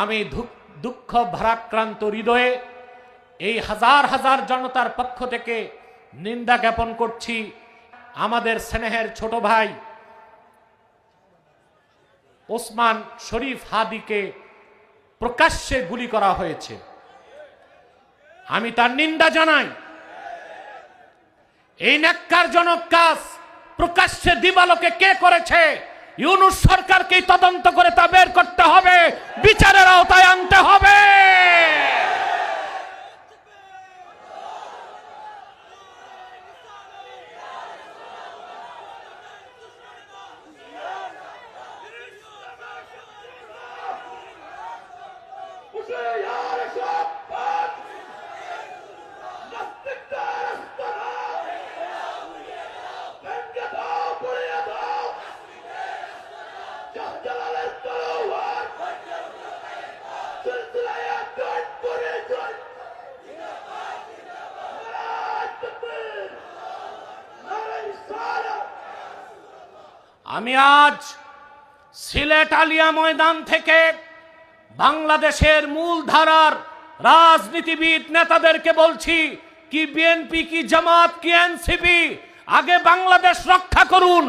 আমি দুঃখ ভারাক্রান্ত হৃদয়ে এই হাজার হাজার জনতার পক্ষ থেকে নিন্দা জ্ঞাপন করছি। আমাদের স্নেহের ছোট ভাই ওসমান শরীফ হাদিকে প্রকাশ্যে গুলি করা হয়েছে, আমি তার নিন্দা জানাই। এই ন্যাক্কারজনক কাজ প্রকাশ্যে দিবালোকে কে করেছে? ইউনূস সরকারকে তদন্ত করে তা বের করতে হবে, বিচারের আওতায় আনতে হবে। আমি আজ সিলেট আলিয়া ময়দান থেকে বাংলাদেশের মূলধারার রাজনীতিবিদ নেতাদেরকে বলছি, কি বিএনপি, কি জামাত, কি এনসিপি, আগে বাংলাদেশ রক্ষা করুন।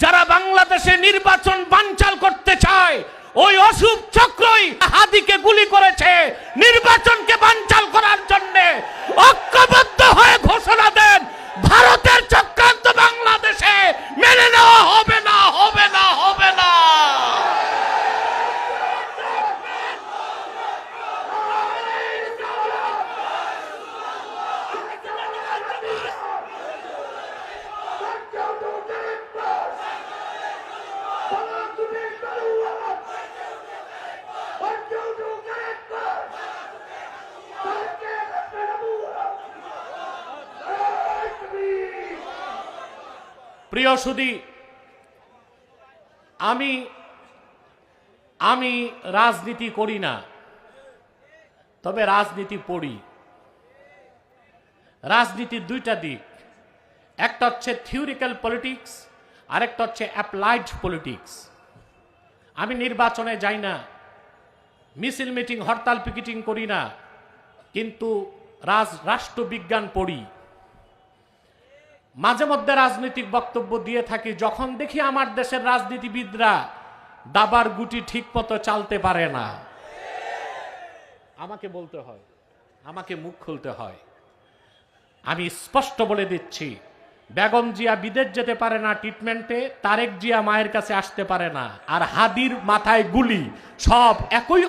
যারা বাংলাদেশে নির্বাচন বানচাল করতে চায়, ওই অশুভ চক্রই হাদিকে গুলি করেছে। নির্বাচনকে বানচাল করার জন্য ঐক্যবদ্ধ হয়ে ঘোষণা দেন, ভারতের চক্রান্ত বাংলাদেশে মেনে নেওয়া হবে না, হবে না, হবে না। প্রিয় সুধী, আমি রাজনীতি করি না, তবে রাজনীতি পড়ি। রাজনীতির দুইটা দিক, একটা হচ্ছে থিওরিক্যাল পলিটিক্স, আরেকটা হচ্ছে অ্যাপ্লাইড পলিটিক্স। আমি নির্বাচনে যাই না, মিছিল মিটিং হরতাল পিকেটিং করি না, কিন্তু রাষ্ট্রবিজ্ঞান পড়ি। মাঝে মধ্যে রাজনৈতিক বক্তব্য দিয়ে থাকি। যখন দেখি আমার দেশের রাজনীতিবিদরা দাবার গুটি ঠিক মতো চালতে পারে না, আমাকে বলতে হয়, আমাকে মুখ খুলতে হয়। আমি স্পষ্ট বলে দিচ্ছি, বেগম জিয়া বিদেশ যেতে পারে না ট্রিটমেন্টে, তারেক জিয়া মায়ের কাছে আসতে পারে না, আর হাদির মাথায় গুলি, সব একই